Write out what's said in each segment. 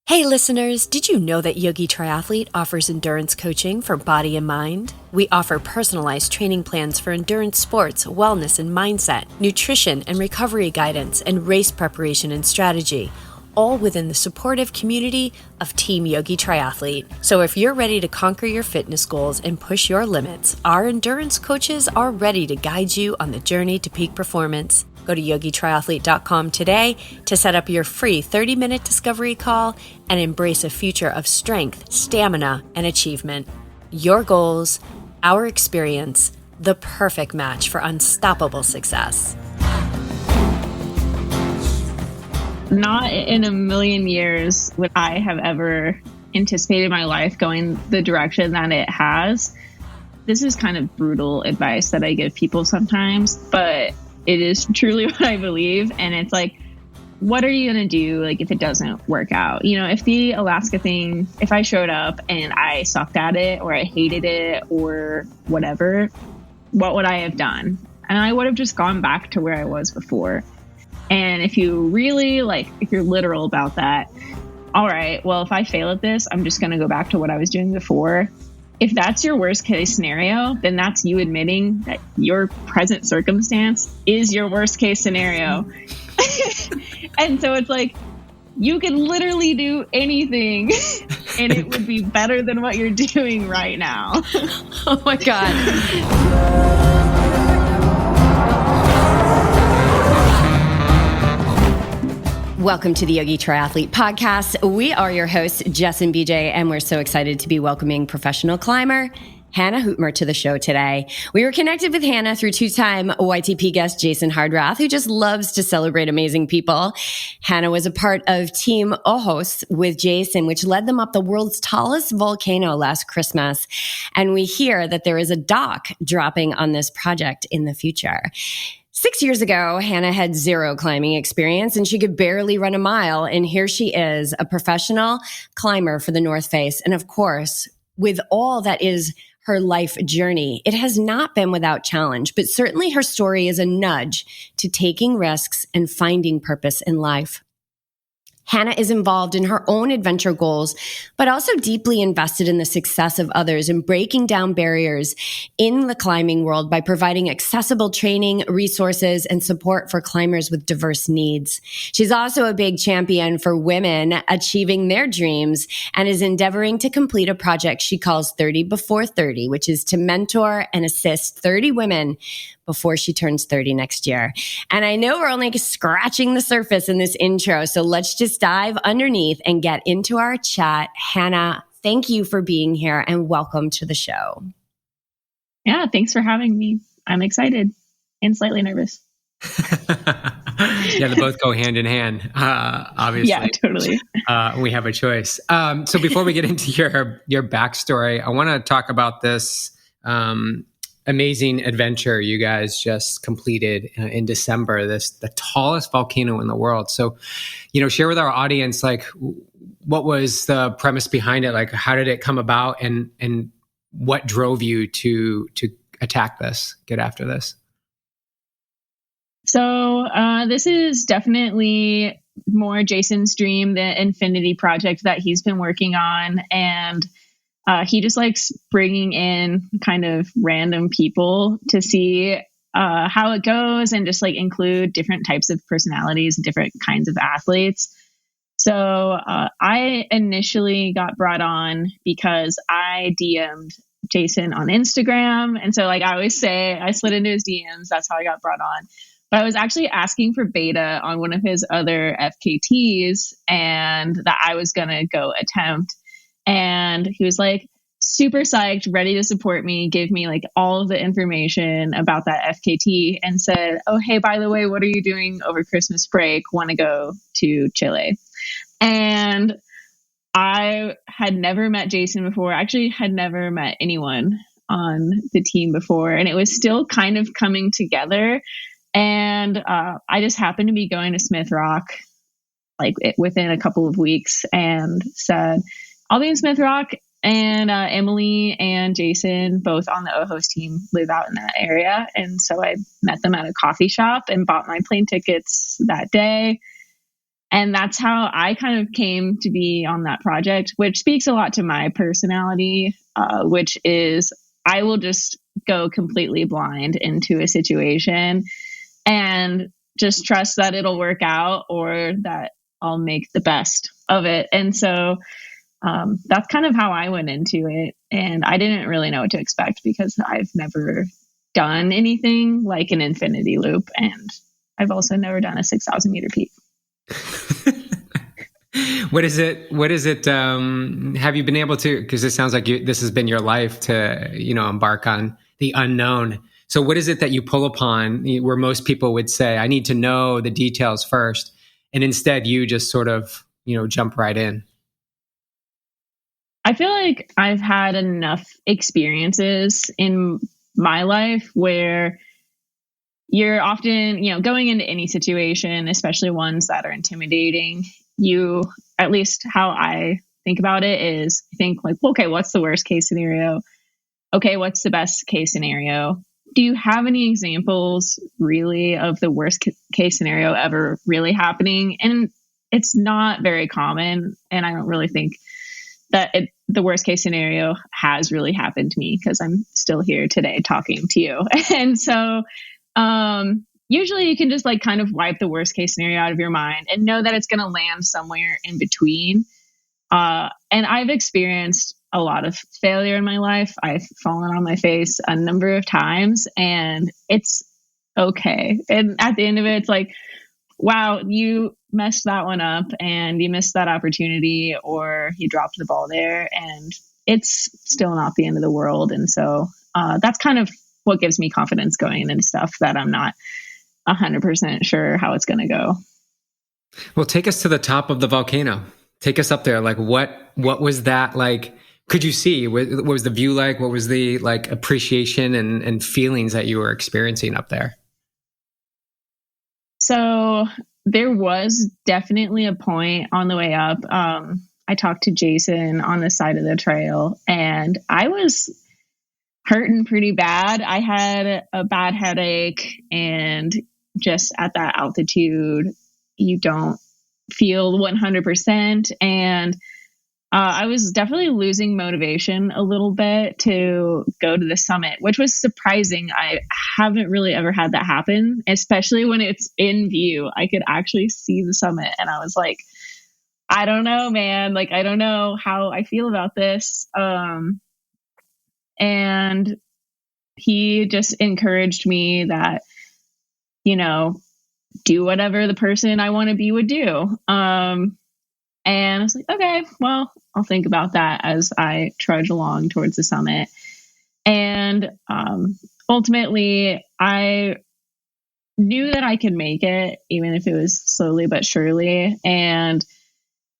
Hey listeners, did you know that Yogi Triathlete offers endurance coaching for body and mind? We offer personalized training plans for endurance sports, wellness and mindset, nutrition and recovery guidance, and race preparation and strategy, all within the supportive community of Team Yogi Triathlete. So if you're ready to conquer your fitness goals and push your limits, our endurance coaches are ready to guide you on the journey to peak performance. Go to yogitriathlete.com today to set up your free 30-minute discovery call and embrace a future of strength, stamina, and achievement. Your goals, our experience, the perfect match for unstoppable success. Not in a million years would I have ever anticipated my life going the direction that it has. This is kind of brutal advice that I give people sometimes, but it is truly what I believe. And it's like, what are you going to do if it doesn't work out? If the Alaska thing, if I showed up and I sucked at it or I hated it or whatever, what would I have done? And I would have just gone back to where I was before. And if you really if you're literal about that, all right, well, if I fail at this, I'm just going to go back to what I was doing before. If that's your worst case scenario, then that's you admitting that your present circumstance is your worst case scenario. And so it's like, you can literally do anything and it would be better than what you're doing right now. Oh my God. Welcome to the Yogi Triathlete Podcast. We are your hosts, Jess and BJ, and we're so excited to be welcoming professional climber Hannah Hoetmer to the show today. We were connected with Hannah through two-time YTP guest Jason Hardrath, who just loves to celebrate amazing people. Hannah was a part of Team Ojos with Jason, which led them up the world's tallest volcano last Christmas. And we hear that there is a doc dropping on this project in the future. 6 years ago, Hannah had zero climbing experience and she could barely run a mile. And here she is, a professional climber for the North Face. And of course, with all that is her life journey, it has not been without challenge, but certainly her story is a nudge to taking risks and finding purpose in life. Hannah is involved in her own adventure goals, but also deeply invested in the success of others and breaking down barriers in the climbing world by providing accessible training, resources, and support for climbers with diverse needs. She's also a big champion for women achieving their dreams and is endeavoring to complete a project she calls 30 Before 30, which is to mentor and assist 30 women before she turns 30 next year. And I know we're only scratching the surface in this intro, so let's just dive underneath and get into our chat. Hannah, thank you for being here and welcome to the show. Yeah, thanks for having me. I'm excited and slightly nervous. Yeah, they both go hand in hand, obviously. Yeah, totally. We have a choice. So before we get into your backstory, I want to talk about this amazing adventure you guys just completed in December, the tallest volcano in the world. So, share with our audience, what was the premise behind it? How did it come about and what drove you to attack this, get after this? So this is definitely more Jason's dream, the Infinity project that he's been working on. And he just likes bringing in kind of random people to see how it goes and just include different types of personalities and different kinds of athletes. So I initially got brought on because I DM'd Jason on Instagram. And so I always say, I slid into his DMs. That's how I got brought on. But I was actually asking for beta on one of his other FKTs and that I was going to go attempt. And he was super psyched, ready to support me, gave me all of the information about that FKT and said, oh, hey, by the way, what are you doing over Christmas break? Want to go to Chile? And I had never met Jason before. Actually, had never met anyone on the team before. And it was still kind of coming together. And I just happened to be going to Smith Rock within a couple of weeks and said, I'll be in Smith Rock. And Emily and Jason, both on the Ojos team, live out in that area. And so I met them at a coffee shop and bought my plane tickets that day. And that's how I kind of came to be on that project, which speaks a lot to my personality, which is I will just go completely blind into a situation and just trust that it'll work out or that I'll make the best of it. And so that's kind of how I went into it. And I didn't really know what to expect because I've never done anything like an infinity loop. And I've also never done a 6,000 meter peak. What is it? Have you been able to, because it sounds like this has been your life to, embark on the unknown. So what is it that you pull upon where most people would say, I need to know the details first. And instead you just sort of, jump right in? I feel like I've had enough experiences in my life where you're often, going into any situation, especially ones that are intimidating, at least how I think about it is I think like, okay, what's the worst case scenario? Okay, what's the best case scenario? Do you have any examples really of the worst case scenario ever really happening? And it's not very common. And I don't really think that the worst case scenario has really happened to me because I'm still here today talking to you. And so usually you can just like kind of wipe the worst case scenario out of your mind and know that it's going to land somewhere in between. And I've experienced a lot of failure in my life. I've fallen on my face a number of times and it's okay. And at the end of it, it's like, wow, you messed that one up and you missed that opportunity or you dropped the ball there and it's still not the end of the world. And so that's kind of what gives me confidence going into stuff that I'm not 100% sure how it's going to go. Well, take us to the top of the volcano. Take us up there. Like what was that like? Could you see? What was the view like? What was the like appreciation and feelings that you were experiencing up there? So there was definitely a point on the way up. I talked to Jason on the side of the trail and I was hurting pretty bad. I had a bad headache and just at that altitude, you don't feel 100%. And I was definitely losing motivation a little bit to go to the summit, which was surprising. I haven't really ever had that happen, especially when it's in view. I could actually see the summit. And I was like, I don't know, man. Like, I don't know how I feel about this. And he just encouraged me that, do whatever the person I want to be would do. And I was like, okay, well, I'll think about that as I trudge along towards the summit. And ultimately, I knew that I could make it, even if it was slowly but surely. And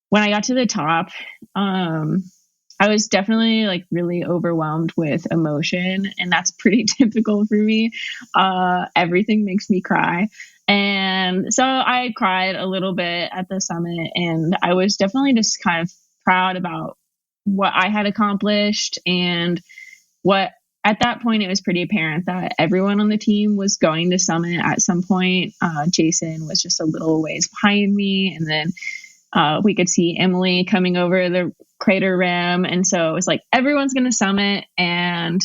when I got to the top, I was definitely like really overwhelmed with emotion. And that's pretty typical for me. Everything makes me cry. And so I cried a little bit at the summit and I was definitely just kind of proud about what I had accomplished and what at that point, it was pretty apparent that everyone on the team was going to summit at some point. Jason was just a little ways behind me. And then we could see Emily coming over the crater rim. And so it was like, everyone's going to summit and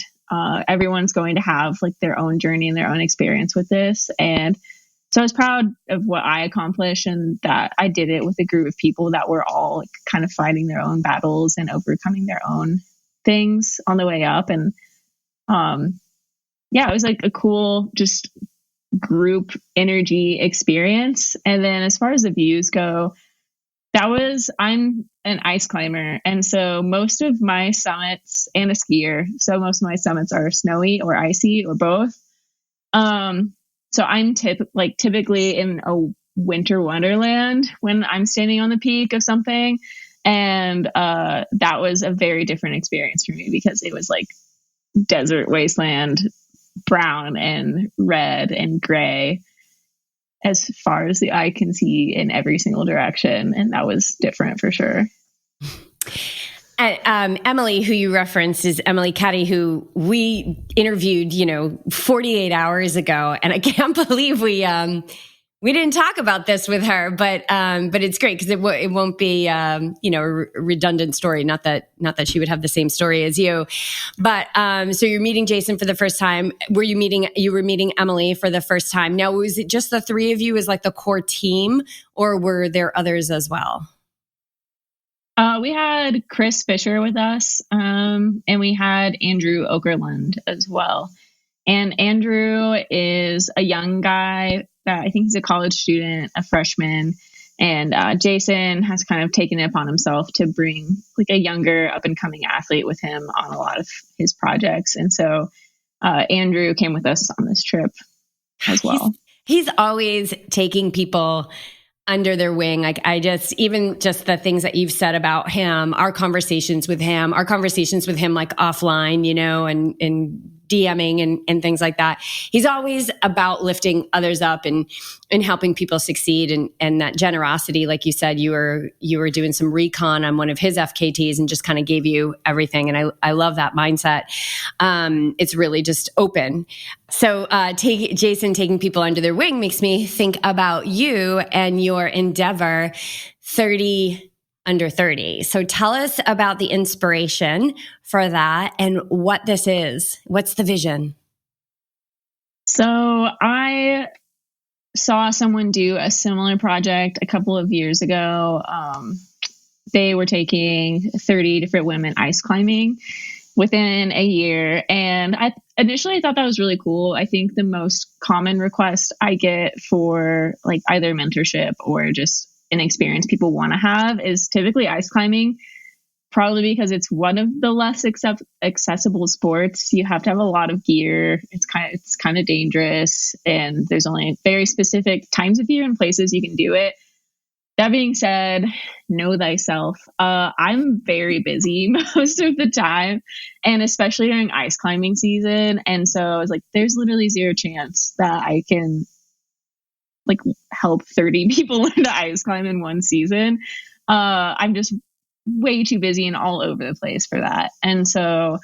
everyone's going to have like their own journey and their own experience with this. And so I was proud of what I accomplished and that I did it with a group of people that were all like, kind of fighting their own battles and overcoming their own things on the way up. And it was like a cool just group energy experience. And then as far as the views go, I'm an ice climber. And so most of my summits and a skier, so most of my summits are snowy or icy or both. So I'm typically in a winter wonderland when I'm standing on the peak of something. And that was a very different experience for me because it was like desert wasteland, brown and red and gray as far as the eye can see in every single direction. And that was different for sure. Emily, who you referenced, is Emily Caddy, who we interviewed, 48 hours ago. And I can't believe we We didn't talk about this with her, but it's great because it won't be a redundant story. Not that she would have the same story as you, but so you're meeting Jason for the first time. You were meeting Emily for the first time. Now, was it just the three of you as like the core team, or were there others as well? We had Chris Fisher with us, and we had Andrew Okerlund as well. And Andrew is a young guy. I think he's a college student, a freshman. And Jason has kind of taken it upon himself to bring like a younger up and coming athlete with him on a lot of his projects. And so Andrew came with us on this trip as well. He's always taking people under their wing. Like even just the things that you've said about him, our conversations with him like offline, and DMing and things like that. He's always about lifting others up and helping people succeed and that generosity. Like you said, you were doing some recon on one of his FKTs and just kind of gave you everything. And I love that mindset. It's really just open. So Jason taking people under their wing makes me think about you and your endeavor 30 under 30. So tell us about the inspiration for that and what this is. What's the vision? So I saw someone do a similar project a couple of years ago. They were taking 30 different women ice climbing within a year. And I initially thought that was really cool. I think the most common request I get for like either mentorship or just an experience people want to have is typically ice climbing, probably because it's one of the less accessible sports. You have to have a lot of gear. It's kind of dangerous, and there's only very specific times of year and places you can do it. That being said, know thyself. I'm very busy most of the time, and especially during ice climbing season. And so I was like, there's literally zero chance that I can like help 30 people learn to ice climb in one season. I'm just way too busy and all over the place for that. And so I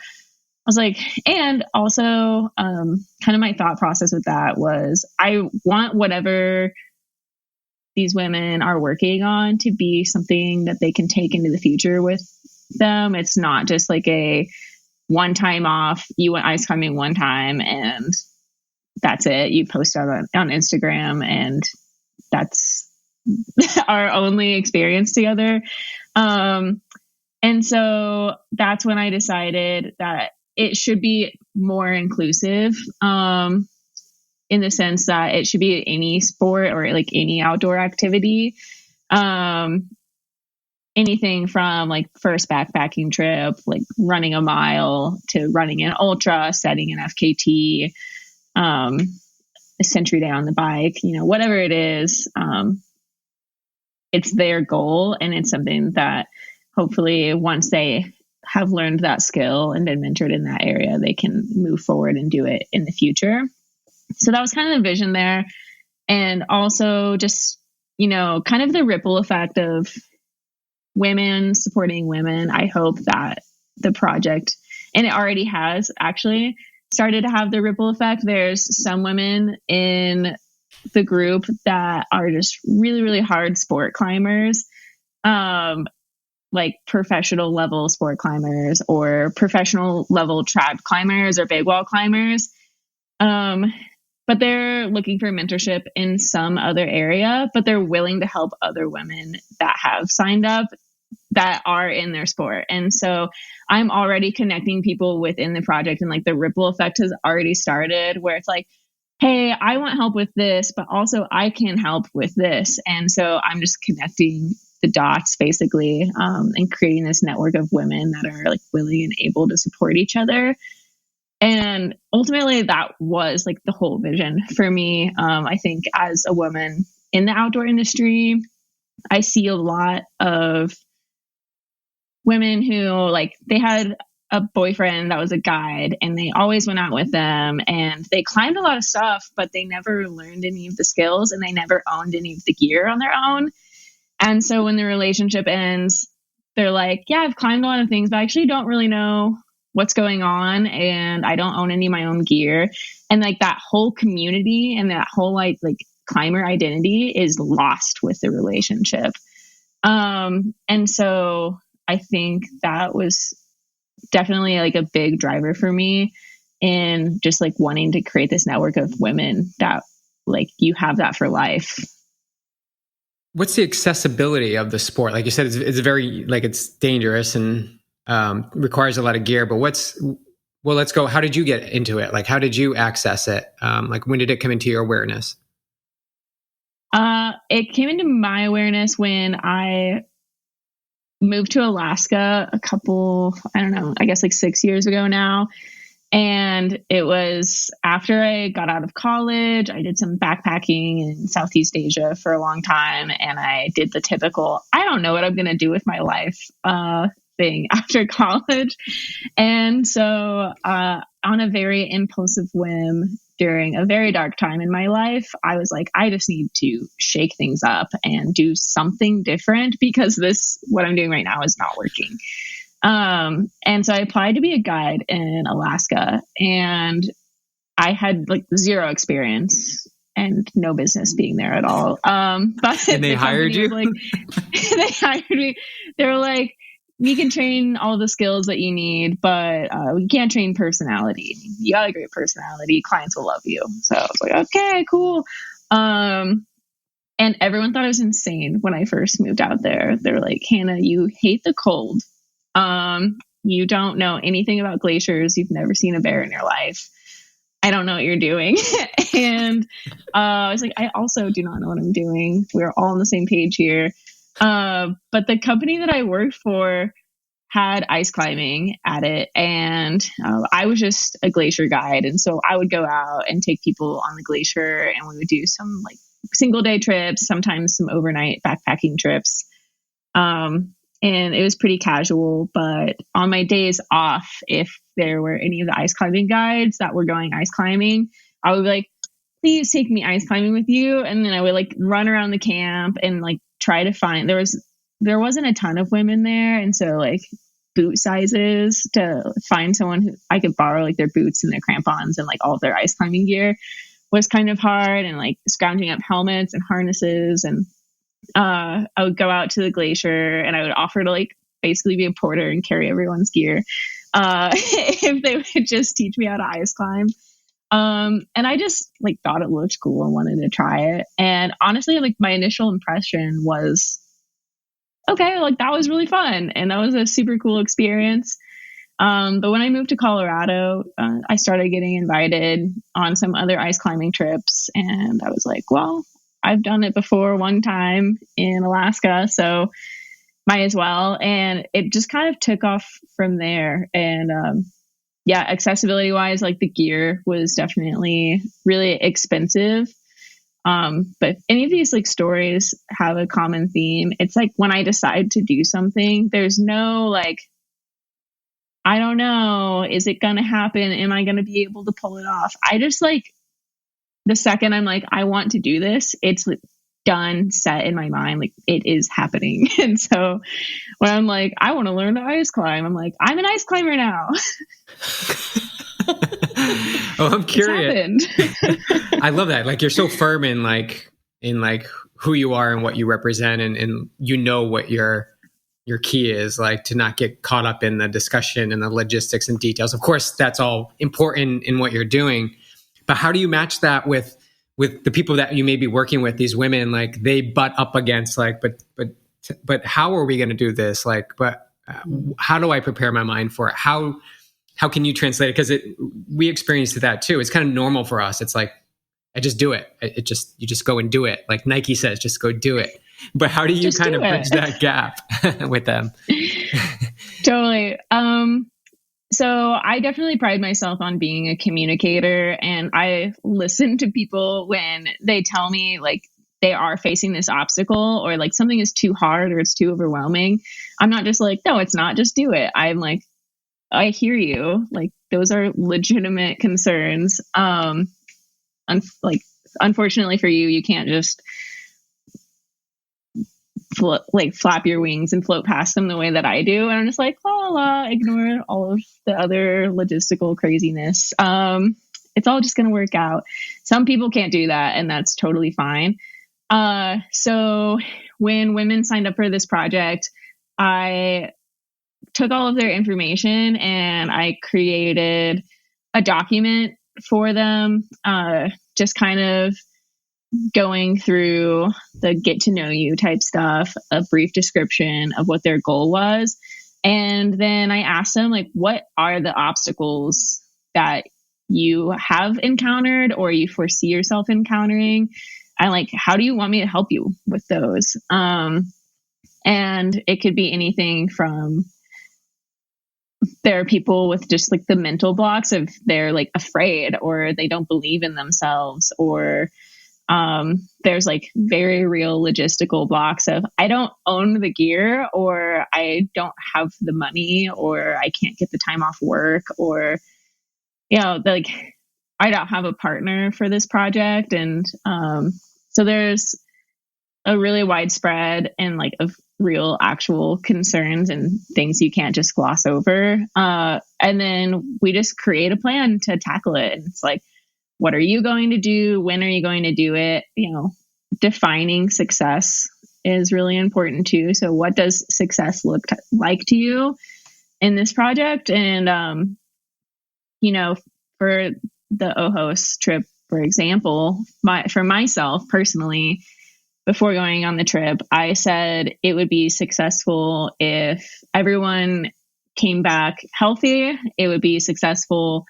was like, and also kind of my thought process with that was I want whatever these women are working on to be something that they can take into the future with them. It's not just like a one time off, you went ice climbing one time and that's it. You post out on Instagram and that's our only experience together. And so that's when I decided that it should be more inclusive, in the sense that it should be any sport or like any outdoor activity. Anything from like first backpacking trip, like running a mile, to running an ultra, setting an FKT, a century day on the bike, whatever it is, it's their goal. And it's something that hopefully once they have learned that skill and been mentored in that area, they can move forward and do it in the future. So that was kind of the vision there. And also just, kind of the ripple effect of women supporting women. I hope that the project, and it already has actually started to have the ripple effect. There's some women in the group that are just really, really hard sport climbers, like professional level sport climbers or professional level trad climbers or big wall climbers. But they're looking for mentorship in some other area, but they're willing to help other women that have signed up that are in their sport. And so I'm already connecting people within the project, and like the ripple effect has already started where it's like, hey, I want help with this, but also I can help with this. And so I'm just connecting the dots basically, and creating this network of women that are like willing and able to support each other. And ultimately that was like the whole vision for me. I think as a woman in the outdoor industry, I see a lot of women who like they had a boyfriend that was a guide and they always went out with them and they climbed a lot of stuff, but they never learned any of the skills and they never owned any of the gear on their own. And so when the relationship ends, they're like, yeah, I've climbed a lot of things, but I actually don't really know what's going on and I don't own any of my own gear. And like that whole community and that whole like climber identity is lost with the relationship. And so I think that was definitely like a big driver for me in just like wanting to create this network of women that like you have that for life. What's the accessibility of the sport? Like you said, it's very like it's dangerous and requires a lot of gear. But let's go. How did you get into it? Like, how did you access it? Like, when did it come into your awareness? It came into my awareness when I moved to Alaska I guess like 6 years ago now. And it was after I got out of college. I did some backpacking in Southeast Asia for a long time. And I did the typical, I don't know what I'm going to do with my life thing after college. And so on a very impulsive whim during a very dark time in my life, I was like, I just need to shake things up and do something different because what I'm doing right now is not working. And so I applied to be a guide in Alaska, and I had like zero experience and no business being there at all. But and they hired you? They hired me. They were like, we can train all the skills that you need, but we can't train personality. You got a great personality. Clients will love you. So I was like, okay, cool. And everyone thought I was insane when I first moved out there. They were like, Hannah, you hate the cold. You don't know anything about glaciers. You've never seen a bear in your life. I don't know what you're doing. And I was like, I also do not know what I'm doing. We're all on the same page here. But the company that I worked for had ice climbing at it. And I was just a glacier guide. And so I would go out and take people on the glacier, and we would do some like single day trips, sometimes some overnight backpacking trips. And it was pretty casual, but on my days off, if there were any of the ice climbing guides that were going ice climbing, I would be like, please take me ice climbing with you. And then I would like run around the camp and like try to find, there wasn't a ton of women there. And so like boot sizes to find someone who I could borrow like their boots and their crampons and like all of their ice climbing gear was kind of hard, and like scrounging up helmets and harnesses. And I would go out to the glacier and I would offer to like basically be a porter and carry everyone's gear if they would just teach me how to ice climb. And I just like thought it looked cool and wanted to try it. And honestly, like my initial impression was, okay, like that was really fun. And that was a super cool experience. But when I moved to Colorado, I started getting invited on some other ice climbing trips. And I was like, well, I've done it before one time in Alaska, so might as well. And it just kind of took off from there. And yeah, accessibility wise, like the gear was definitely really expensive. But any of these like stories have a common theme. It's like when I decide to do something, there's no like, I don't know, is it going to happen? Am I going to be able to pull it off? I just like, the second I'm like, I want to do this, it's like done, set in my mind, like it is happening. And so when I'm like, I want to learn to ice climb, I'm like, I'm an ice climber now. Oh, I'm curious. I love that. Like you're so firm in who you are and what you represent, and you know what your key is, like to not get caught up in the discussion and the logistics and details. Of course, that's all important in what you're doing. But how do you match that with the people that you may be working with, these women, like they butt up against like, but how are we going to do this? Like, but how do I prepare my mind for it? How can you translate it? Because we experienced that too. It's kind of normal for us. It's like, I just do it. You just go and do it. Like Nike says, just go do it. But how do you kind of bridge that gap with them? Totally. So I definitely pride myself on being a communicator, and I listen to people when they tell me like they are facing this obstacle or like something is too hard or it's too overwhelming. I'm not just like, no, it's not, just do it. I'm like, I hear you. Like those are legitimate concerns. Unfortunately for you, you can't just flap your wings and float past them the way that I do. And I'm just like, la la, ignore all of the other logistical craziness. it's all just going to work out. Some people can't do that, and that's totally fine. So when women signed up for this project, I took all of their information and I created a document for them, just kind of going through the get to know you type stuff, a brief description of what their goal was. And then I asked them, like, what are the obstacles that you have encountered or you foresee yourself encountering? And like, how do you want me to help you with those? And it could be anything from, there are people with just like the mental blocks of they're like afraid or they don't believe in themselves, or there's like very real logistical blocks of I don't own the gear, or I don't have the money, or I can't get the time off work, or, you know, like I don't have a partner for this project. And so there's a really widespread and like of real actual concerns and things you can't just gloss over. And then we just create a plan to tackle it. And it's like, what are you going to do? When are you going to do it? You know, defining success is really important too. So what does success look like to you in this project? And, you know, for the Ojos trip, for example, for myself personally, before going on the trip, I said it would be successful if everyone came back healthy. It would be successful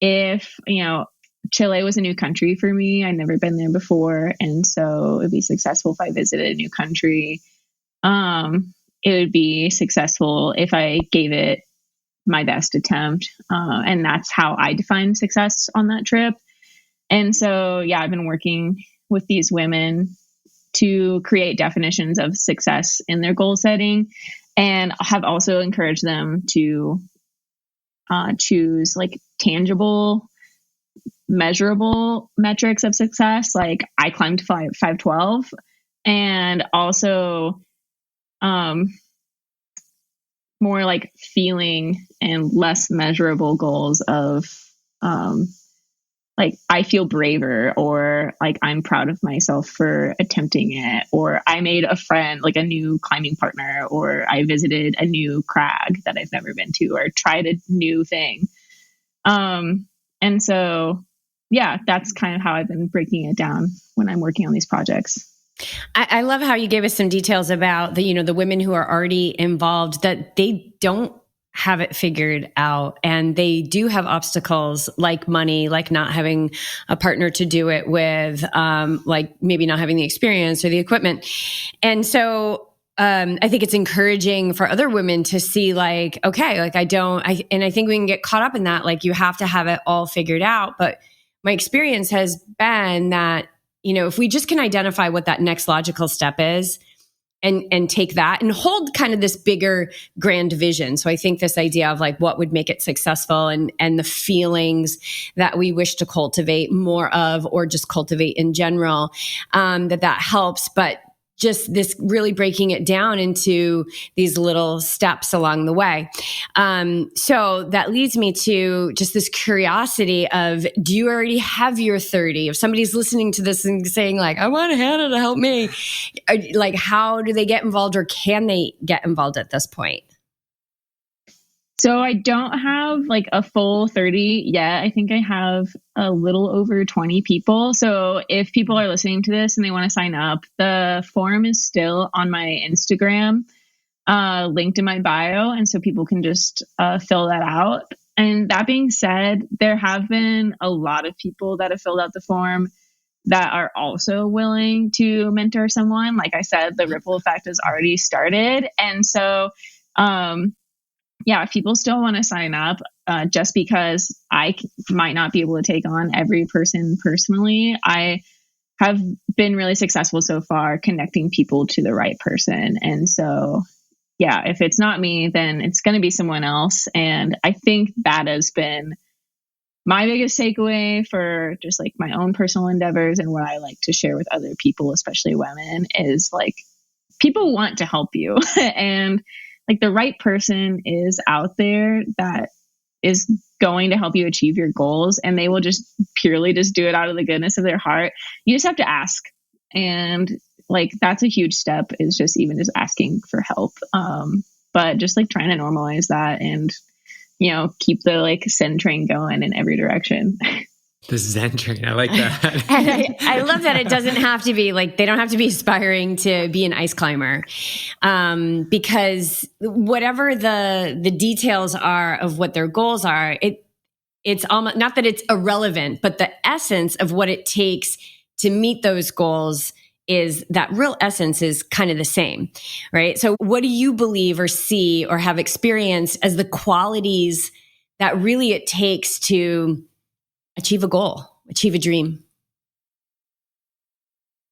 if, you know, Chile was a new country for me. I'd never been there before. And so it'd be successful if I visited a new country. It would be successful if I gave it my best attempt. And that's how I define success on that trip. And so, yeah, I've been working with these women to create definitions of success in their goal setting, and have also encouraged them to choose like tangible, measurable metrics of success. Like I climbed 512, and also more like feeling and less measurable goals of like I feel braver, or like I'm proud of myself for attempting it, or I made a friend, like a new climbing partner, or I visited a new crag that I've never been to, or tried a new thing. And so, yeah, that's kind of how I've been breaking it down when I'm working on these projects. I love how you gave us some details about the, you know, the women who are already involved, that they don't have it figured out, and they do have obstacles like money, like not having a partner to do it with, like maybe not having the experience or the equipment. And so I think it's encouraging for other women to see like, okay, like and I think we can get caught up in that. Like you have to have it all figured out. But my experience has been that, you know, if we just can identify what that next logical step is, and take that and hold kind of this bigger grand vision. So I think this idea of like what would make it successful, and the feelings that we wish to cultivate more of, or just cultivate in general, that helps. But just this really breaking it down into these little steps along the way. So that leads me to just this curiosity of, do you already have your 30? If somebody's listening to this and saying like, I want Hannah to help me, like how do they get involved, or can they get involved at this point? So I don't have like a full 30 yet. I think I have a little over 20 people. So if people are listening to this and they want to sign up, the form is still on my Instagram, linked in my bio. And so people can just fill that out. And that being said, there have been a lot of people that have filled out the form that are also willing to mentor someone. Like I said, the ripple effect has already started. And so, yeah, if people still want to sign up, just because I might not be able to take on every person personally, I have been really successful so far connecting people to the right person. And so, yeah, if it's not me, then it's going to be someone else. And I think that has been my biggest takeaway for just like my own personal endeavors, and what I like to share with other people, especially women, is like people want to help you. And like the right person is out there that is going to help you achieve your goals, and they will just purely just do it out of the goodness of their heart. You just have to ask. And like, that's a huge step, is just even just asking for help. But just like trying to normalize that and, you know, keep the like Zen train going in every direction. The Zen train. I like that. And I love that it doesn't have to be like, they don't have to be aspiring to be an ice climber. Because whatever the details are of what their goals are, it's almost not that it's irrelevant, but the essence of what it takes to meet those goals is that real essence is kind of the same, right? So what do you believe or see or have experienced as the qualities that really it takes to achieve a goal, achieve a dream?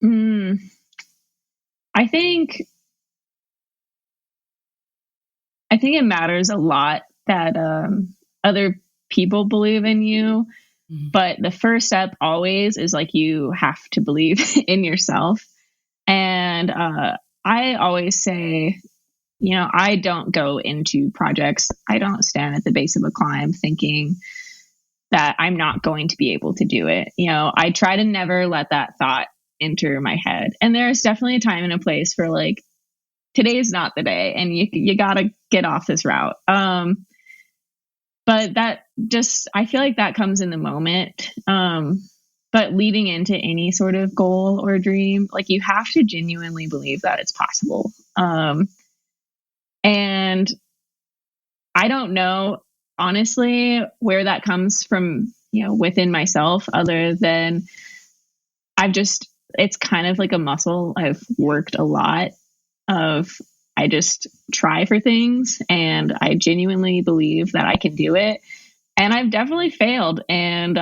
I think it matters a lot that other people believe in you. But the first step always is like, you have to believe in yourself. And I always say, you know, I don't go into projects, I don't stand at the base of a climb thinking that I'm not going to be able to do it. You know, I try to never let that thought enter my head. And there's definitely a time and a place for like, today is not the day, and you got to get off this route. But that just, I feel like that comes in the moment. But leading into any sort of goal or dream, like, you have to genuinely believe that it's possible. And I don't know, honestly, where that comes from, you know, within myself, other than it's kind of like a muscle I've worked a lot of. I just try for things, and I genuinely believe that I can do it. And I've definitely failed, and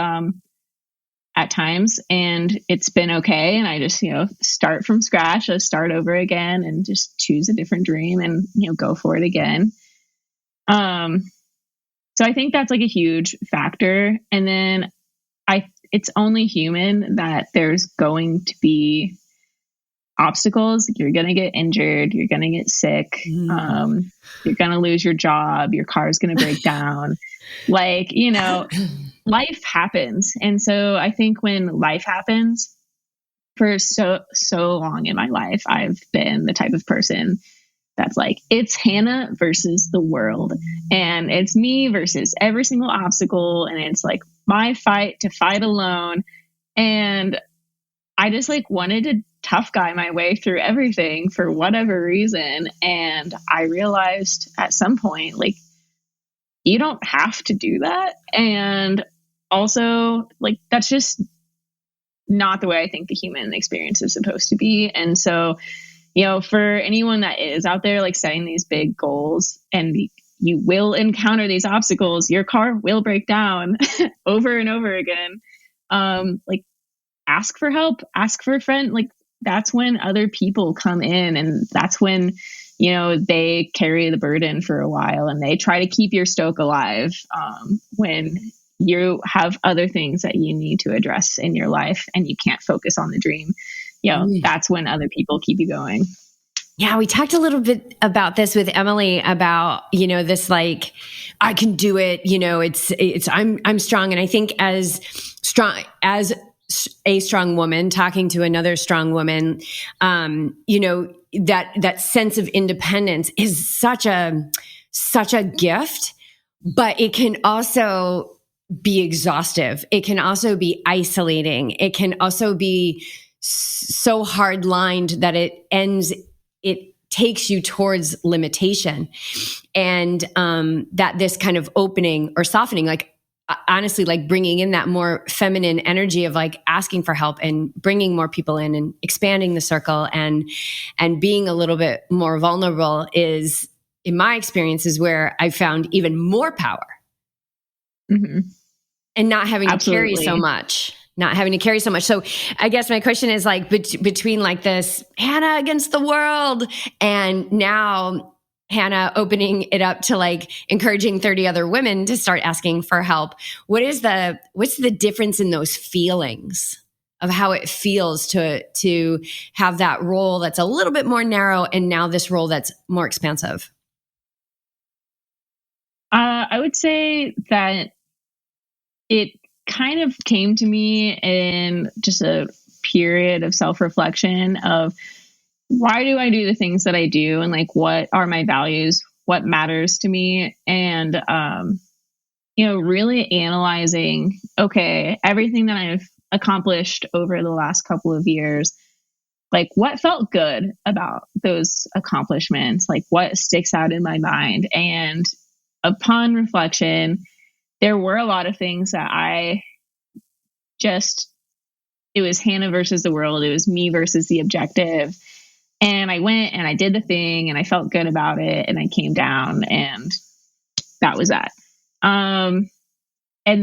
at times, and it's been okay. And I just, you know, start from scratch, I start over again, and just choose a different dream and, you know, go for it again. So I think that's like a huge factor. And then it's only human that there's going to be obstacles. You're going to get injured. You're going to get sick. You're going to lose your job. Your car's going to break down. Like, you know, life happens. And so I think when life happens, for so long in my life, I've been the type of person that's like, it's Hannah versus the world, and it's me versus every single obstacle. And it's like my fight to fight alone. And I just like wanted to tough guy my way through everything for whatever reason. And I realized at some point, like, you don't have to do that. And also, like, that's just not the way I think the human experience is supposed to be. And so, you know, for anyone that is out there, like, setting these big goals, and you will encounter these obstacles, your car will break down over and over again. Like, ask for help, ask for a friend. Like, that's when other people come in, and that's when, you know, they carry the burden for a while, and they try to keep your stoke alive when you have other things that you need to address in your life and you can't focus on the dream. You know, that's when other people keep you going. Yeah, we talked a little bit about this with Emily about, you know, this, like, I can do it, you know, it's I'm strong. And I think as a strong woman talking to another strong woman, you know, that sense of independence is such a gift, but it can also be exhaustive. It can also be isolating. It can also be so hard lined that it takes you towards limitation. And that this kind of opening or softening, like, honestly, like, bringing in that more feminine energy of, like, asking for help and bringing more people in and expanding the circle and being a little bit more vulnerable is, in my experience, is where I found even more power. Mm-hmm. And not having Absolutely. to carry so much. So I guess my question is, like, between like this Hannah against the world, and now Hannah opening it up to, like, encouraging 30 other women to start asking for help. What's the difference in those feelings of how it feels to have that role that's a little bit more narrow, and now this role that's more expansive? I would say that it kind of came to me in just a period of self-reflection of why do I do the things that I do, and like what are my values, what matters to me, and really analyzing, okay, everything that I've accomplished over the last couple of years, like what felt good about those accomplishments, like what sticks out in my mind. And upon reflection, there were a lot of things that it was Hannah versus the world. It was me versus the objective. And I went and I did the thing and I felt good about it. And I came down and that was that. And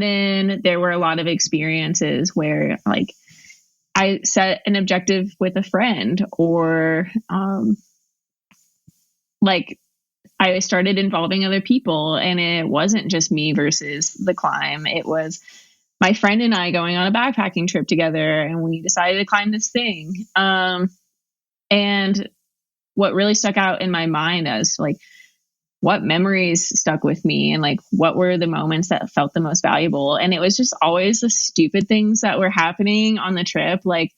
then there were a lot of experiences where like I set an objective with a friend, or like I started involving other people, and it wasn't just me versus the climb. It was my friend and I going on a backpacking trip together, and we decided to climb this thing. And what really stuck out in my mind as like what memories stuck with me, and like what were the moments that felt the most valuable. And it was just always the stupid things that were happening on the trip, like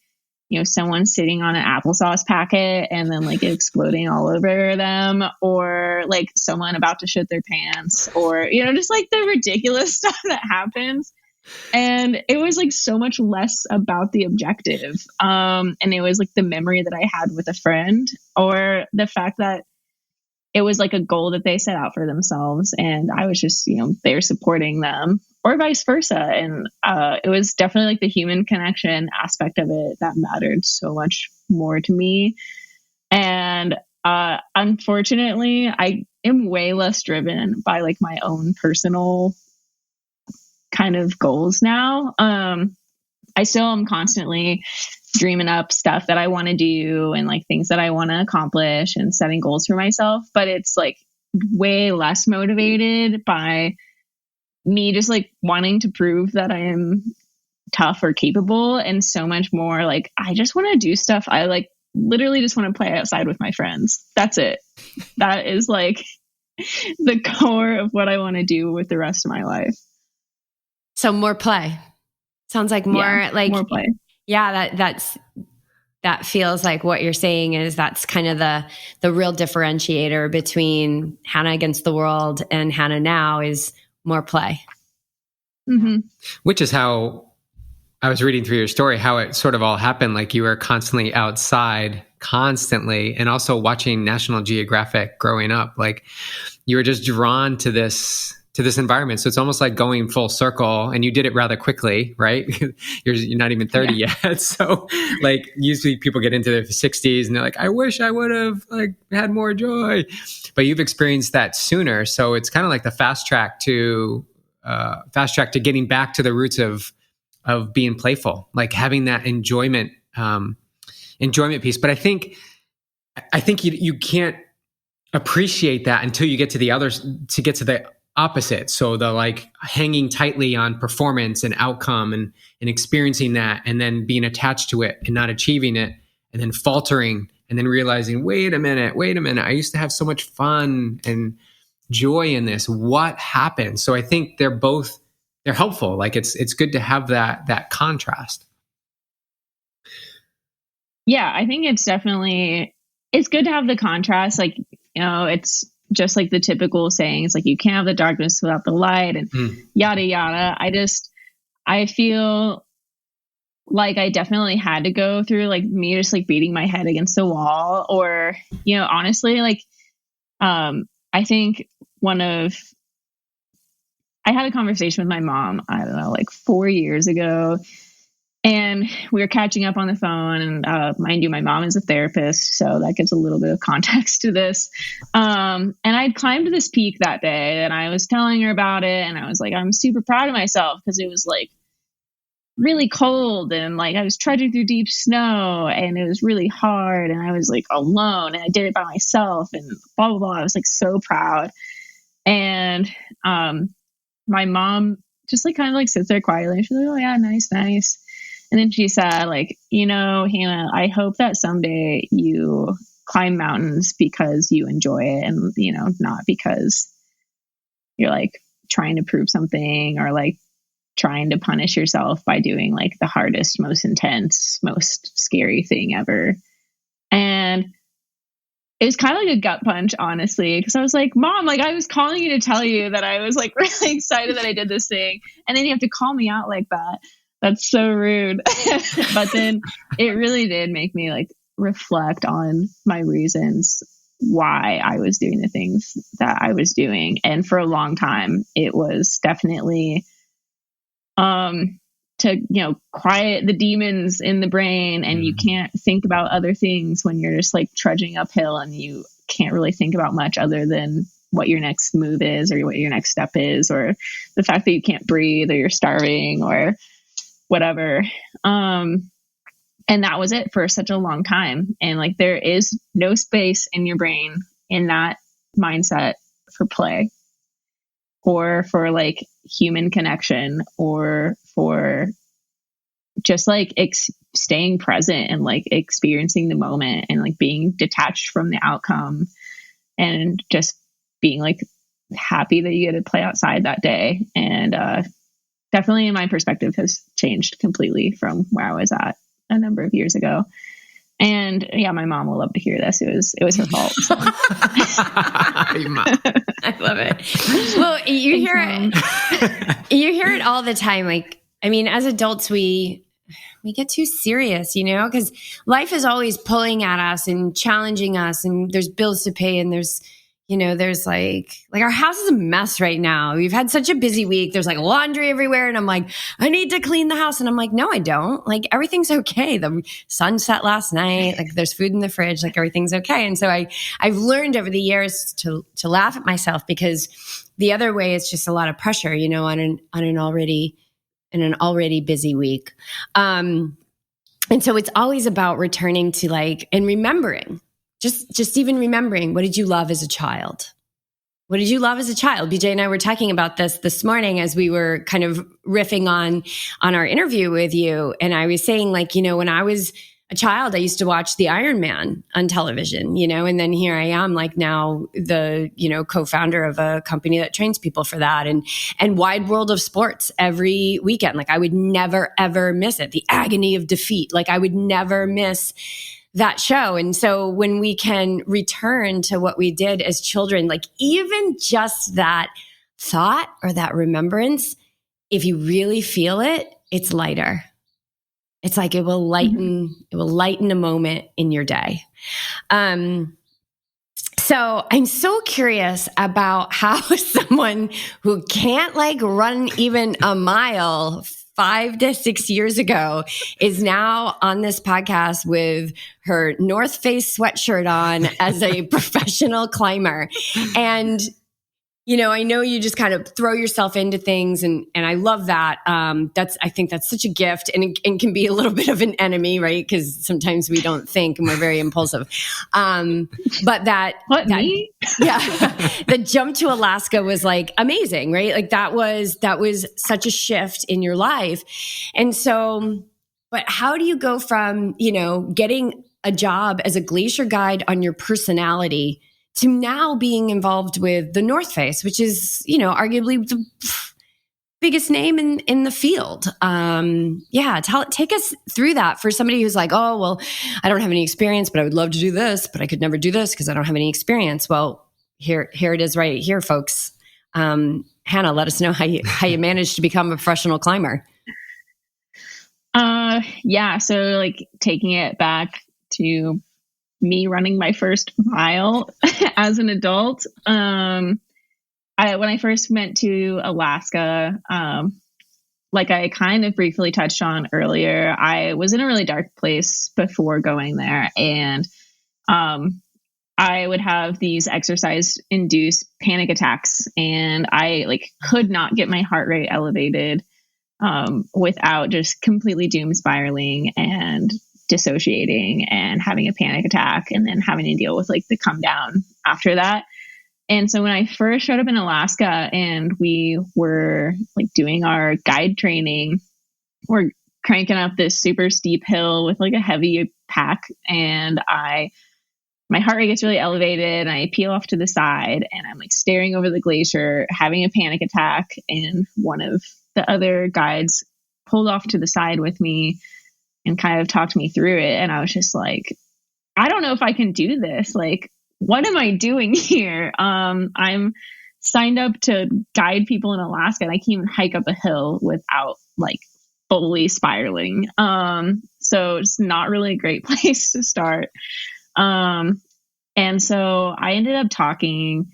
someone sitting on an applesauce packet and then like exploding all over them, or like someone about to shit their pants, or just like the ridiculous stuff that happens. And it was like so much less about the objective, and it was like the memory that I had with a friend, or the fact that it was like a goal that they set out for themselves, and I was just there supporting them, or vice versa. And it was definitely like the human connection aspect of it that mattered so much more to me. And unfortunately, I am way less driven by like my own personal kind of goals now. I still am constantly dreaming up stuff that I want to do, and like things that I want to accomplish, and setting goals for myself. But it's like way less motivated by me just like wanting to prove that I am tough or capable, and so much more like I just want to do stuff. I like literally just want to play outside with my friends. That's it. That is like the core of what I want to do with the rest of my life. So more play. Sounds like more play. Yeah, that feels like what you're saying is that's kind of the real differentiator between Hannah against the world and Hannah now is more play. Mm-hmm. Which is how I was reading through your story, how it sort of all happened. Like you were constantly outside, and also watching National Geographic growing up. Like you were just drawn to this environment. So it's almost like going full circle, and you did it rather quickly, right? You're not even 30 yet. So like usually people get into their 60s and they're like, I wish I would have like had more joy, but you've experienced that sooner. So it's kind of like the fast track to getting back to the roots of being playful, like having that enjoyment piece. But I think you can't appreciate that until you get to the others, to get to the opposite. So the like hanging tightly on performance and outcome and experiencing that, and then being attached to it and not achieving it, and then faltering, and then realizing, wait a minute, I used to have so much fun and joy in this. What happened? So I think they're helpful. Like it's good to have that contrast. Yeah, I think it's good to have the contrast. Like, it's just like the typical sayings, like you can't have the darkness without the light, and yada, yada. I feel like I definitely had to go through like me just like beating my head against the wall, or, honestly, like, I think I had a conversation with my mom, I don't know, like 4 years ago, and we were catching up on the phone, and mind you, my mom is a therapist, so that gives a little bit of context to this. And I'd climbed this peak that day, and I was telling her about it, and I was like, I'm super proud of myself, because it was like really cold, and like I was trudging through deep snow, and it was really hard, and I was like alone, and I did it by myself, and blah, blah, blah. I was like so proud. And my mom just like kind of like sits there quietly, and she's like, oh yeah, nice. And then she said, like, Hannah, I hope that someday you climb mountains because you enjoy it, and, not because you're like trying to prove something, or like trying to punish yourself by doing like the hardest, most intense, most scary thing ever. And it was kind of like a gut punch, honestly, because I was like, Mom, like I was calling you to tell you that I was like really excited that I did this thing. And then you have to call me out like that. That's so rude. But then it really did make me like reflect on my reasons why I was doing the things that I was doing. And for a long time, it was definitely to, you know, quiet the demons in the brain, and you can't think about other things when you're just like trudging uphill and you can't really think about much other than what your next move is or what your next step is, or the fact that you can't breathe or you're starving or whatever. And that was it for such a long time. And like, there is no space in your brain in that mindset for play or for like human connection or for just like staying present and like experiencing the moment and like being detached from the outcome and just being like happy that you get to play outside that day. And definitely my perspective has changed completely from where I was at a number of years ago. And yeah, my mom will love to hear this. It was her fault. So. I love it. Well, you hear it all the time. Like, I mean, as adults, we get too serious, you know, because life is always pulling at us and challenging us, and there's bills to pay, and there's like our house is a mess right now. We've had such a busy week. There's like laundry everywhere. And I'm like, I need to clean the house. And I'm like, no, I don't. Like, everything's okay. The sun set last night. Like, there's food in the fridge. Like, everything's okay. And so I've learned over the years to laugh at myself, because the other way is just a lot of pressure, you know, on an already busy week. And so it's always about returning to like, and remembering. Just even remembering, what did you love as a child? What did you love as a child? BJ and I were talking about this morning as we were kind of riffing on our interview with you. And I was saying, like, you know, when I was a child, I used to watch the Iron Man on television, you know, and then here I am, like now the, you know, co-founder of a company that trains people for that, and Wide World of Sports every weekend. Like, I would never, ever miss it. The agony of defeat. Like, I would never miss that show. And so when we can return to what we did as children, like even just that thought or that remembrance, if you really feel it, it's lighter. It's like it will lighten a moment in your day. So I'm so curious about how someone who can't like run even a mile 5 to 6 years ago is now on this podcast with her North Face sweatshirt on as a professional climber. And, you know, I know you just kind of throw yourself into things, and I love that. I think that's such a gift, and it can be a little bit of an enemy, right? Because sometimes we don't think and we're very impulsive. But the jump to Alaska was like amazing, right? Like that was such a shift in your life. And so, but how do you go from, you know, getting a job as a glacier guide on your personality to now being involved with the North Face, which is, you know, arguably the biggest name in the field. Take us through that for somebody who's like, oh, well, I don't have any experience, but I would love to do this, but I could never do this because I don't have any experience. Well, here it is right here, folks. Hannah, let us know how you managed to become a professional climber. So like taking it back to me running my first mile as an adult. When I first went to Alaska, like I kind of briefly touched on earlier, I was in a really dark place before going there. And I would have these exercise-induced panic attacks, and I like could not get my heart rate elevated without just completely doom spiraling and dissociating and having a panic attack, and then having to deal with like the come down after that. And so when I first showed up in Alaska and we were like doing our guide training, we're cranking up this super steep hill with like a heavy pack, and my heart rate gets really elevated, and I peel off to the side, and I'm like staring over the glacier, having a panic attack. And one of the other guides pulled off to the side with me and kind of talked me through it. And I was just like, I don't know if I can do this. Like, what am I doing here? I'm signed up to guide people in Alaska, and I can't even hike up a hill without like fully spiraling. So it's not really a great place to start. And so I ended up talking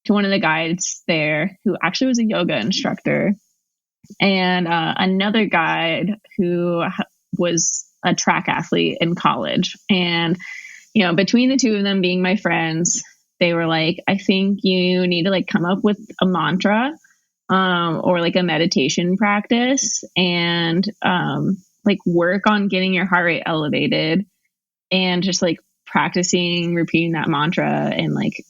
to one of the guides there who actually was a yoga instructor, and another guide who was a track athlete in college. And, you know, between the two of them being my friends, they were like, I think you need to like come up with a mantra or like a meditation practice and like work on getting your heart rate elevated and just like practicing repeating that mantra and like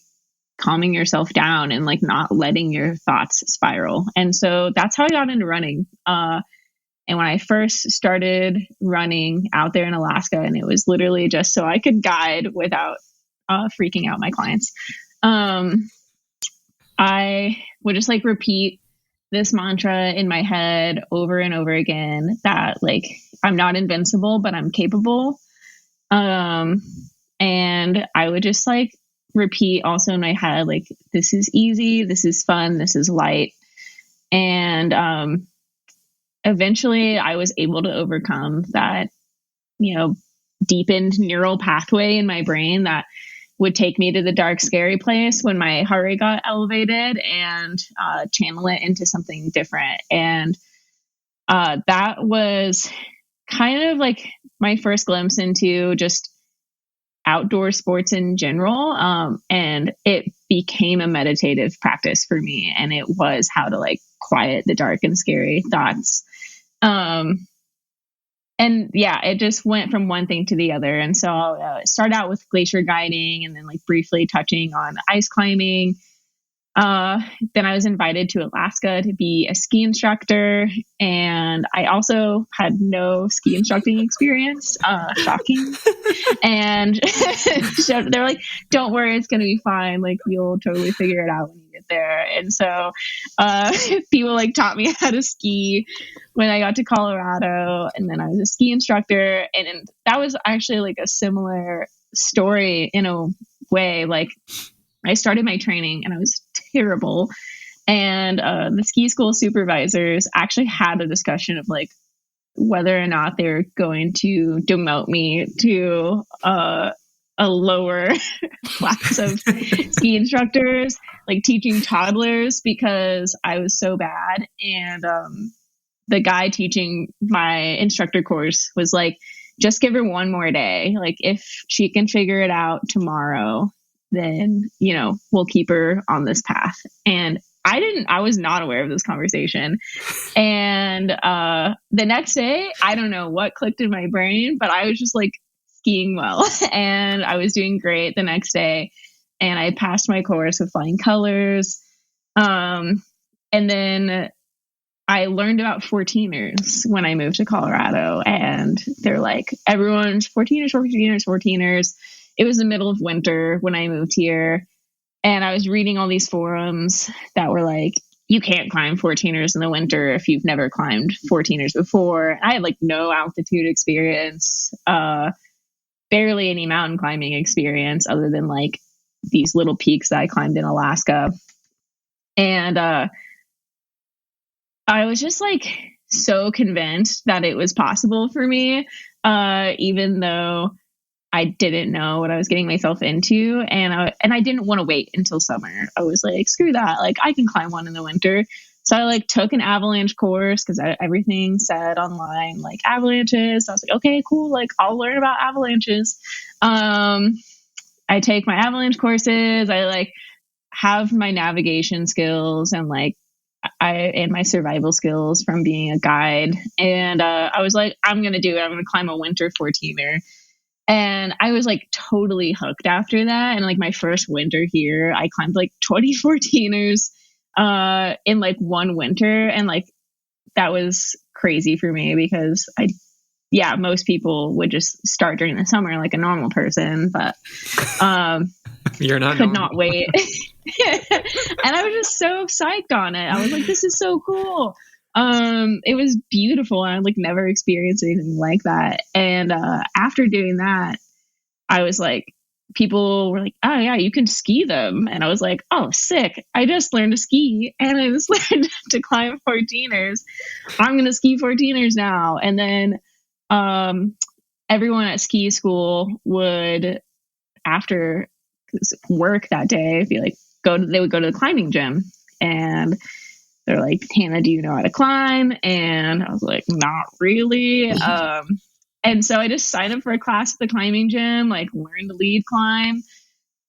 calming yourself down and like not letting your thoughts spiral. And so that's how I got into running. And when I first started running out there in Alaska, and it was literally just so I could guide without freaking out my clients, I would just like repeat this mantra in my head over and over again that like, I'm not invincible, but I'm capable. And I would just like repeat also in my head, like, this is easy, this is fun, this is light. And eventually I was able to overcome that, you know, deepened neural pathway in my brain that would take me to the dark, scary place when my heart rate got elevated and channel it into something different. And that was kind of like my first glimpse into just outdoor sports in general. And it became a meditative practice for me. And it was how to like quiet the dark and scary thoughts. And yeah, it just went from one thing to the other. And so it started out with glacier guiding and then like briefly touching on ice climbing. Then I was invited to Alaska to be a ski instructor. And I also had no ski instructing experience, shocking. And so they're like, don't worry, it's going to be fine. Like, you'll totally figure it out when you get there. And so people like taught me how to ski when I got to Colorado. And then I was a ski instructor. And that was actually like a similar story in a way. Like, I started my training and I was terrible. And the ski school supervisors actually had a discussion of like whether or not they were going to demote me to a lower class of ski instructors, like teaching toddlers, because I was so bad. And the guy teaching my instructor course was like, just give her one more day. Like, if she can figure it out tomorrow, then, you know, we'll keep her on this path. And I was not aware of this conversation. And the next day, I don't know what clicked in my brain, but I was just like skiing well and I was doing great the next day. And I passed my course with flying colors. And then I learned about 14ers when I moved to Colorado, and they're like, everyone's 14ers, 14ers, 14ers. It was the middle of winter when I moved here, and I was reading all these forums that were like, you can't climb 14ers in the winter if you've never climbed 14ers before. I had like no altitude experience, barely any mountain climbing experience other than like these little peaks that I climbed in Alaska. And I was just like so convinced that it was possible for me, even though I didn't know what I was getting myself into. And I didn't want to wait until summer. I was like, screw that. Like, I can climb one in the winter. So I like took an avalanche course because everything said online, like avalanches. So I was like, okay, cool. Like, I'll learn about avalanches. I take my avalanche courses. I like have my navigation skills and like and my survival skills from being a guide. And I was like, I'm going to do it. I'm going to climb a winter 14er. And I was like totally hooked after that. And like my first winter here, I climbed like 20 14ers in like one winter. And like that was crazy for me because most people would just start during the summer like a normal person, but you're not could not wait. And I was just so psyched on it. I was like, this is so cool. It was beautiful. I like never experienced anything like that. And after doing that, I was like, people were like, oh yeah, you can ski them. And I was like, oh, sick. I just learned to ski and I just learned to climb 14ers. I'm going to ski 14ers now. And then everyone at ski school would, after work that day, be like, they would go to the climbing gym. And they're like, Hannah, do you know how to climb? And I was like, not really. And so I just signed up for a class at the climbing gym, like learn to lead climb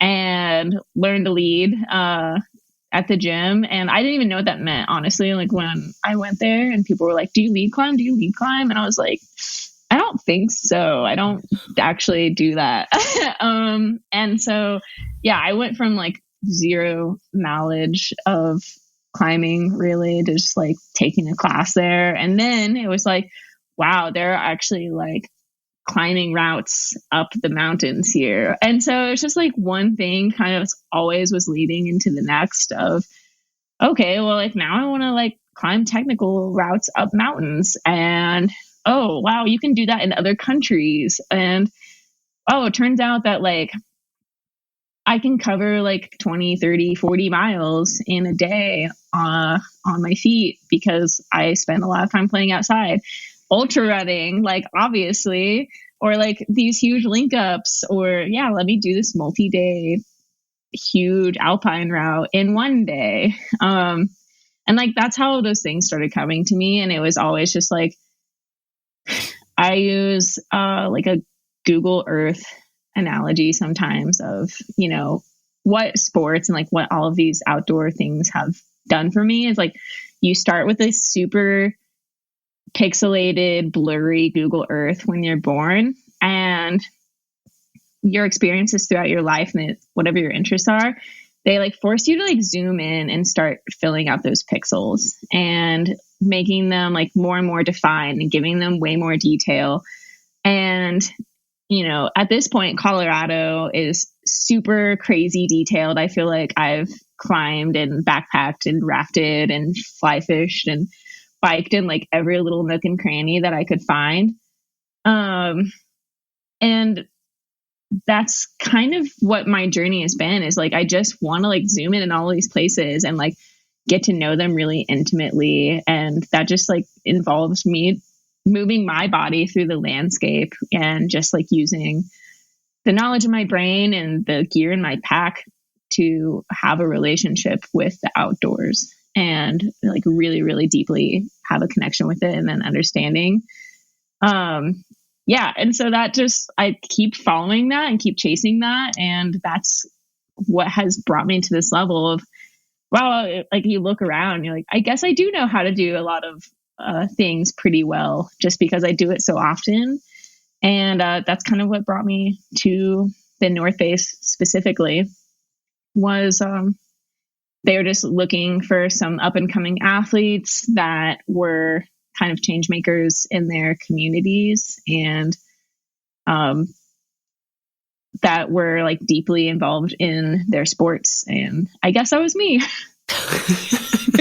and learn to lead at the gym. And I didn't even know what that meant, honestly. Like when I went there and people were like, do you lead climb? Do you lead climb? And I was like, I don't think so. I don't actually do that. And so, yeah, I went from like zero knowledge of climbing really to just like taking a class there. And then it was like, wow, there are actually like climbing routes up the mountains here. And so it's just like one thing kind of always was leading into the next of, okay, well, like now I want to like climb technical routes up mountains. And oh, wow, you can do that in other countries. And oh, it turns out that like I can cover like 20, 30, 40 miles in a day on my feet because I spend a lot of time playing outside. Ultra running, like obviously, or like these huge link ups, or yeah, let me do this multi-day huge alpine route in one day. And like that's how those things started coming to me. And it was always just like, I use like a Google Earth analogy sometimes of, you know, what sports and like what all of these outdoor things have done for me is like you start with a super pixelated, blurry Google Earth when you're born, and your experiences throughout your life and whatever your interests are, they like force you to like zoom in and start filling out those pixels and making them like more and more defined and giving them way more detail. And, you know, at this point, Colorado is super crazy detailed. I feel like I've climbed and backpacked and rafted and fly fished and biked in like every little nook and cranny that I could find. And that's kind of what my journey has been, is like, I just want to like zoom in all these places and like get to know them really intimately. And that just like involves me moving my body through the landscape and just like using the knowledge in my brain and the gear in my pack to have a relationship with the outdoors and like really, really deeply have a connection with it and then understanding. Yeah. And so that just, I keep following that and keep chasing that. And that's what has brought me to this level of, wow, like you look around, you're like, I guess I do know how to do a lot of things pretty well just because I do it so often. And that's kind of what brought me to the North Face specifically was they were just looking for some up and coming athletes that were kind of change makers in their communities and that were like deeply involved in their sports. And I guess that was me.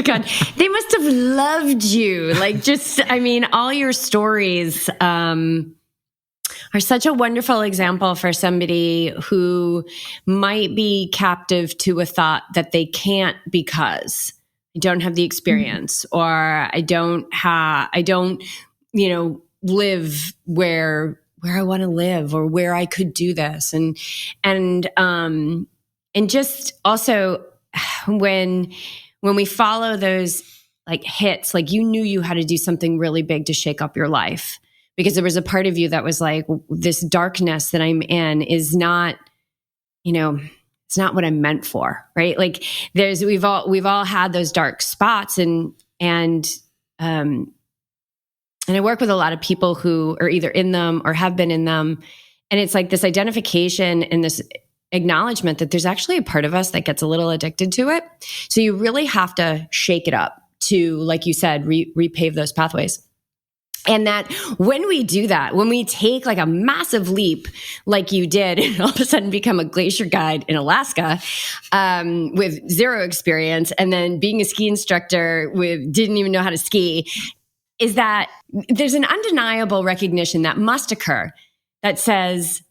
God, they must have loved you. Like just, I mean, all your stories are such a wonderful example for somebody who might be captive to a thought that they can't because I don't have the experience or I don't, you know, live where I want to live or where I could do this. And just also when we follow those like hits, like you knew you had to do something really big to shake up your life because there was a part of you that was like, this darkness that I'm in is not, you know, it's not what I'm meant for, right? Like we've all had those dark spots and I work with a lot of people who are either in them or have been in them. And it's like this identification and this acknowledgement that there's actually a part of us that gets a little addicted to it. So you really have to shake it up to, like you said, repave those pathways. And that when we do that, when we take like a massive leap, like you did, and all of a sudden become a glacier guide in Alaska with zero experience, and then being a ski instructor with didn't even know how to ski, is that there's an undeniable recognition that must occur that says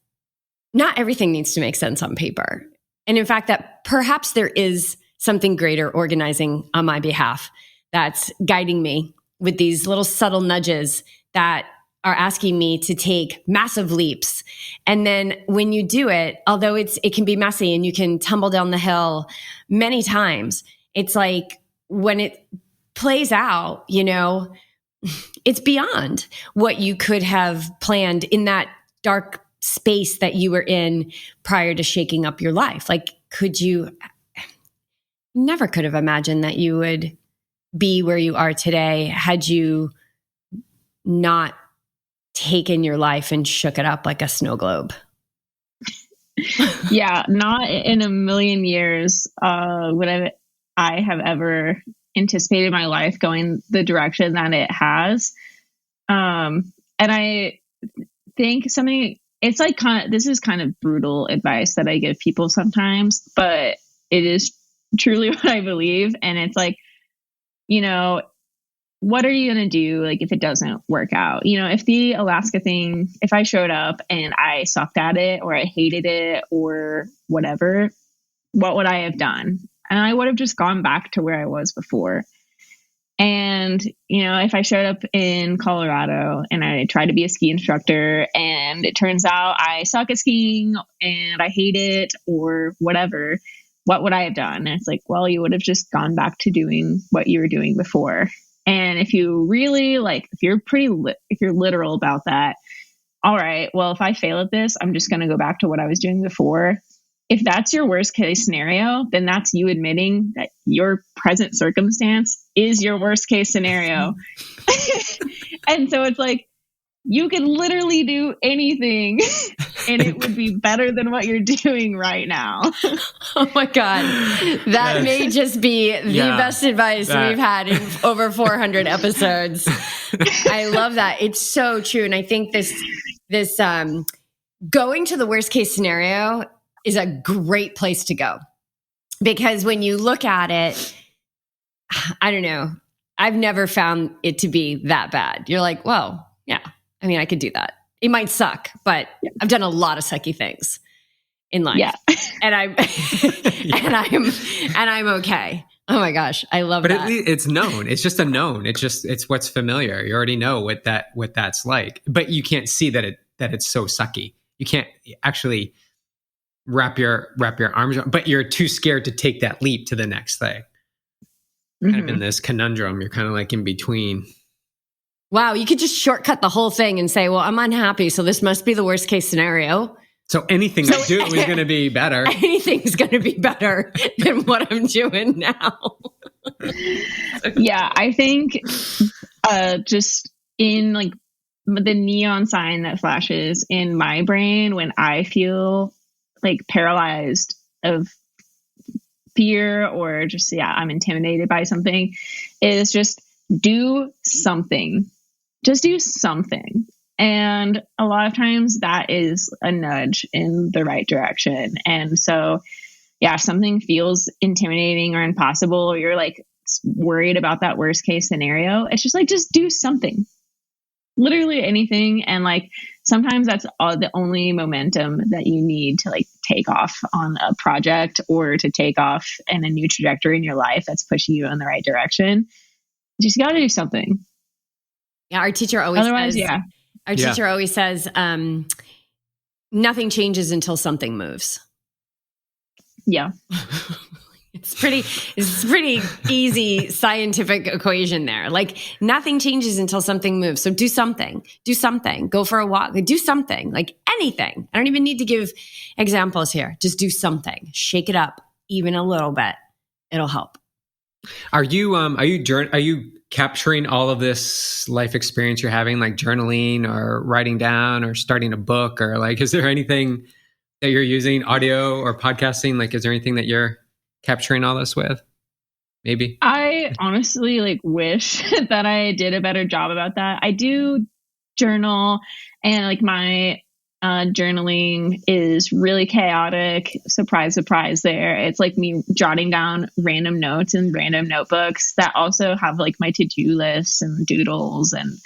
not everything needs to make sense on paper. And in fact, that perhaps there is something greater organizing on my behalf that's guiding me with these little subtle nudges that are asking me to take massive leaps. And then when you do it, although it can be messy and you can tumble down the hill many times, it's like when it plays out, you know, it's beyond what you could have planned in that dark space that you were in prior to shaking up your life. Like, never could have imagined that you would be where you are today had you not taken your life and shook it up like a snow globe. Yeah, not in a million years would I have ever anticipated my life going the direction that it has. And I think it's like this is kind of brutal advice that I give people sometimes, but it is truly what I believe. And it's like, you know, what are you going to do? Like, if it doesn't work out, you know, if the Alaska thing, if I showed up and I sucked at it or I hated it or whatever, what would I have done? And I would have just gone back to where I was before. And, you know, if I showed up in Colorado and I tried to be a ski instructor and it turns out I suck at skiing and I hate it or whatever, what would I have done? And it's like, well, you would have just gone back to doing what you were doing before. And if you really if you're literal about that, all right, well, if I fail at this, I'm just going to go back to what I was doing before. If that's your worst case scenario, then that's you admitting that your present circumstance is your worst case scenario. And so it's like, you could literally do anything and it would be better than what you're doing right now. Oh my God. That may just be the best advice we've had in over 400 episodes. I love that. It's so true. And I think this going to the worst case scenario is a great place to go, because when you look at it, I don't know, I've never found it to be that bad. You're like, well, yeah, I mean, I could do that. It might suck, but I've done a lot of sucky things in life. Yeah. And I'm okay. Oh my gosh. I love that. But at least it's known. It's just a known. It's what's familiar. You already know what that's like, but you can't see that it's so sucky. You can't actually wrap your arms around, but you're too scared to take that leap to the next thing. Mm-hmm. Kind of in this conundrum. You're kind of like in between. Wow, you could just shortcut the whole thing and say, well, I'm unhappy, so this must be the worst case scenario. So anything I do is going to be better. Anything's going to be better than what I'm doing now. Yeah, I think just in like the neon sign that flashes in my brain when I feel like paralyzed of fear or just, I'm intimidated by something, is just do something. Just do something. And a lot of times that is a nudge in the right direction. And so, if something feels intimidating or impossible, or you're like worried about that worst case scenario, it's just like, just do something. Literally anything. And like, sometimes that's the only momentum that you need to like take off on a project or to take off in a new trajectory in your life that's pushing you in the right direction. You just got to do something. Yeah, our teacher always says, nothing changes until something moves. Yeah. It's pretty easy scientific equation there. Like, nothing changes until something moves. So do something, go for a walk, do something, like anything. I don't even need to give examples here. Just do something, shake it up even a little bit. It'll help. Are you capturing all of this life experience you're having, like journaling or writing down or starting a book, or like, is there anything that you're using, audio or podcasting? Like, is there anything that you're capturing all this with? Maybe. I I honestly like wish that I did a better job about that. I do journal, and like my journaling is really chaotic. Surprise, surprise there. It's like me jotting down random notes in random notebooks that also have like my to-do lists and doodles and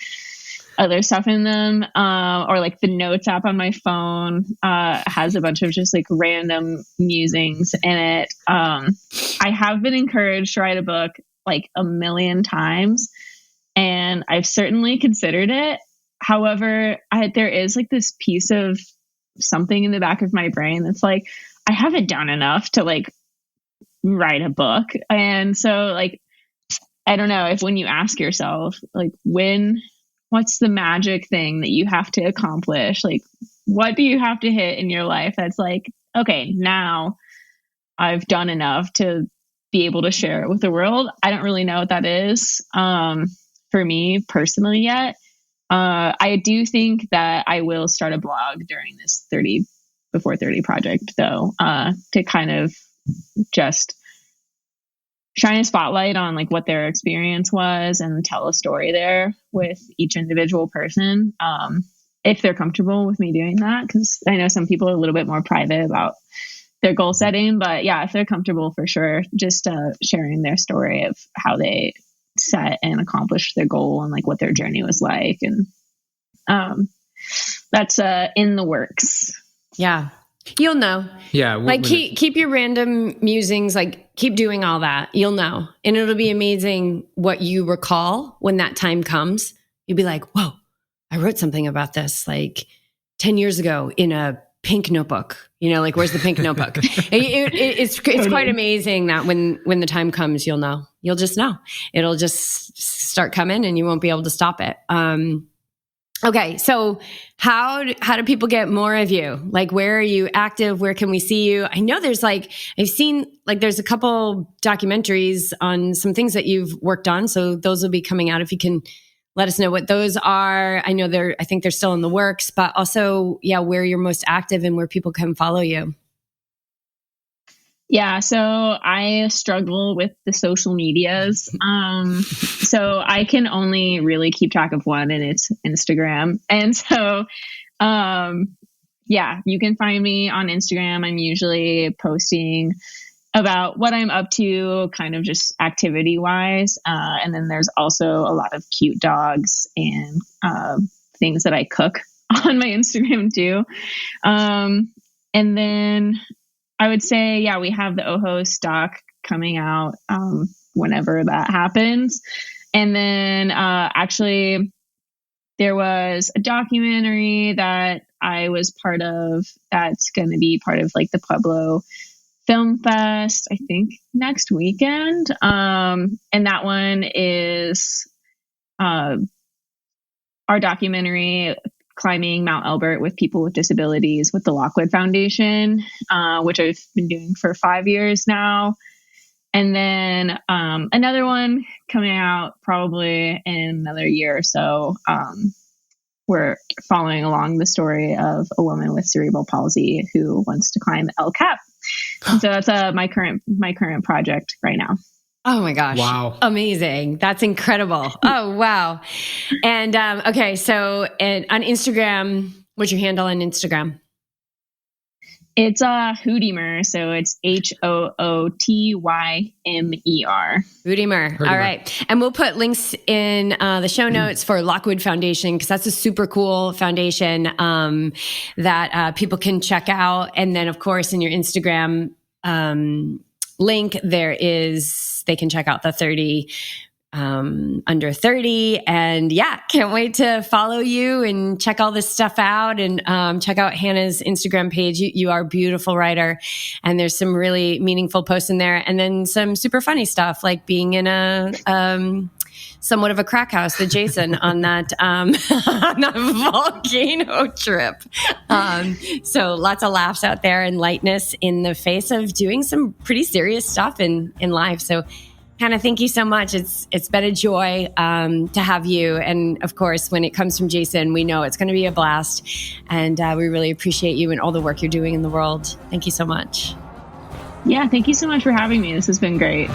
other stuff in them. Or like the notes app on my phone has a bunch of just like random musings in it. I have been encouraged to write a book like a million times, and I've certainly considered it. However, there is like this piece of something in the back of my brain that's like, I haven't done enough to like write a book. And so like, I don't know if when you ask yourself, like what's the magic thing that you have to accomplish? Like, what do you have to hit in your life that's like, okay, now I've done enough to be able to share it with the world? I don't really know what that is for me personally yet. I do think that I will start a blog during this 30 before 30 project, though, to kind of just shine a spotlight on like what their experience was and tell a story there with each individual person, if they're comfortable with me doing that. Because I know some people are a little bit more private about their goal setting, but yeah, if they're comfortable, for sure, just sharing their story of how they set and accomplished their goal and like what their journey was like. And that's in the works. Yeah. You'll know. Yeah. Like keep your random musings, like keep doing all that. You'll know. And it'll be amazing what you recall when that time comes. You'll be like, whoa, I wrote something about this like 10 years ago in a pink notebook. You know, like where's the pink notebook? It's quite amazing that when the time comes, you'll know. You'll just know. It'll just start coming and you won't be able to stop it. Okay, so how do people get more of you? Like, where are you active? Where can we see you? I know there's like, I've seen like there's a couple documentaries on some things that you've worked on. So those will be coming out. If you can let us know what those are. I know I think they're still in the works, but also, yeah, where you're most active and where people can follow you. Yeah, so I struggle with the social medias. So I can only really keep track of one, and it's Instagram. And so, yeah, you can find me on Instagram. I'm usually posting about what I'm up to, kind of just activity wise. And then there's also a lot of cute dogs and things that I cook on my Instagram too. And then I would say, yeah, we have the Oho stock coming out whenever that happens. And then actually there was a documentary that I was part of that's going to be part of like the Pueblo Film Fest, I think next weekend. And that one is our documentary, Climbing Mount Elbert with People with Disabilities with the Lockwood Foundation, which I've been doing for 5 years now. And then another one coming out probably in another year or so. We're following along the story of a woman with cerebral palsy who wants to climb El Cap. And so that's my current project right now. Oh my gosh. Wow. Amazing. That's incredible. Oh, wow. And okay, so on Instagram, what's your handle on Instagram? It's Hoetmer, so it's Hootymer. Hoetmer. All right. And we'll put links in the show notes for Lockwood Foundation, because that's a super cool foundation that people can check out. And then, of course, in your Instagram link, they can check out the 30 under 30. And yeah, can't wait to follow you and check all this stuff out, and check out Hannah's Instagram page. You are a beautiful writer, and there's some really meaningful posts in there, and then some super funny stuff like being in a somewhat of a crack house with Jason on that volcano trip. So lots of laughs out there and lightness in the face of doing some pretty serious stuff in life. So Hannah, thank you so much. It's been a joy to have you. And of course, when it comes from Jason, we know it's going to be a blast. And we really appreciate you and all the work you're doing in the world. Thank you so much. Yeah, thank you so much for having me. This has been great.